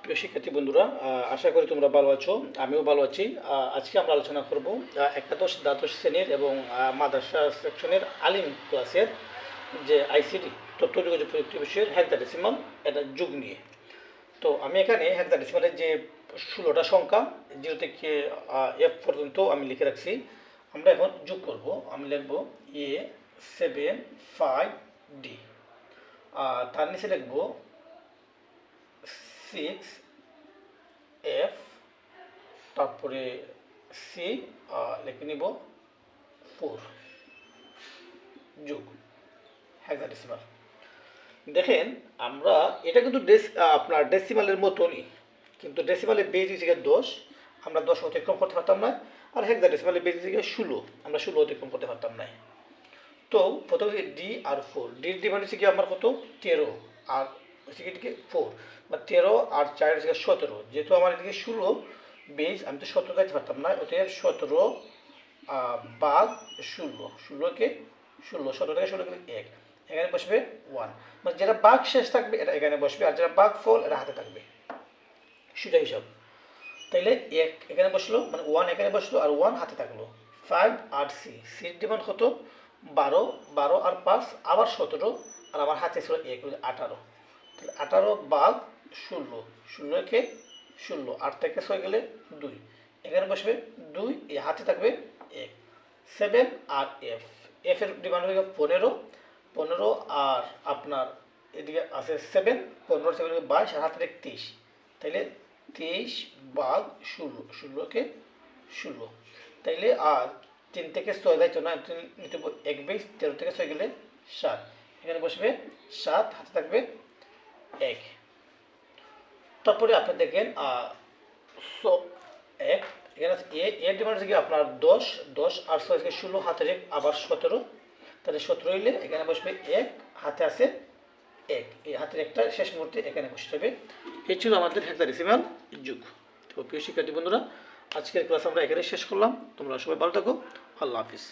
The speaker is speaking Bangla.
প্রিয় শিক্ষার্থী বন্ধুরা, আশা করি তোমরা ভালো আছো। আমিও ভালো আছি। আজকে আমরা আলোচনা করব একাদশ দ্বাদশ শ্রেণীর এবং মাদ্রাসা সেকশনের আলিম ক্লাসের যে আইসিটি তথ্য যোগাযোগ প্রযুক্তি বিষয়ের হেক্সাডেসিমাল এটা যুগ নিয়ে। তো আমি এখানে হেক্সাডেসিমালের যে 16টা সংখ্যা 0 থেকে F পর্যন্ত আমি লিখে রাখছি। আমরা এখন যোগ করব। আমি লিখব A75D, তার নিচে লিখব 6F, তারপরে সি লিখে নিব 4 যোগ হেক্সাডেসিমাল। দেখেন আমরা এটা কিন্তু আপনার ডেসিমালের মতনই, কিন্তু ডেসিমালের বেজ হিসেবে 10, আমরা 10 অতিক্রম করতে পারতাম না। আর হেক্সাডেসিমালের বেজ হিসেবে 16, আমরা 16 অতিক্রম করতে পারতাম না। তো প্রথমে ডি আর 4, ডির ডিমান্ড হচ্ছে কি আমার কত 13, আর হচ্ছে কি 4, বা 13 আর 4 হচ্ছে 17। যেহেতু আমার এদিকে 16 বেজ, আমি তো 17 যাইতে পারতাম না, অতএব 17 ভাগ 16, 17 থেকে 16 1, এখানে বসবে 1, মানে যেটা ভাগ শেষ থাকবে এটা এখানে বসবে, আর যেটা ভাগ ফল এটা হাতে থাকবে, সেটা হিসাব। তাইলে 1 এখানে বসলো, মানে 1 এখানে বসলো আর 1 হাতে থাকলো। 5 আর সির ডিমান্ড কত 12, 12 আর 5 আবার 17, আর আমার হাতে ছিল 1, 18। তাহলে 18 ভাগ 16, 16 কে 16, 8 থেকে 6 গেলে 2, এখানে বসবে 2, এই হাতে থাকবে 1। 7 আর এফ, এফ এর ডিমান্ড হয়ে গেল 15, 15 আর আপনার এদিকে আছে 7, 15 7 22, আর হাতে 23। তাইলে 23 ভাগ 16, 16 কে 16। তাইলে আর 3 থেকে 6 যাইতো না, নিতে 1 বেস, 13 থেকে 6 গেলে 7, এখানে বসবে 7, হাতে থাকবে 1। তারপরে আপনি দেখেন 1 এখানে আছে এর ডিমান্ড হচ্ছে কি আপনার 10, 10 আর 6 থেকে 16, হাতে 1 আবার 17। তাহলে 17 হইলে এখানে বসবে 1, হাতে আছে 1, এই হাতের একটা শেষ মুহূর্তে এখানে বসতে হবে। এই ছিল আমাদের হেক্সাডেসিমাল যুগ। তো প্রিয় শিক্ষার্থী বন্ধুরা, আজকের ক্লাস আমরা এখানে শেষ করলাম। তোমরা সবাই ভালো থাকো। আল্লাহ হাফিজ।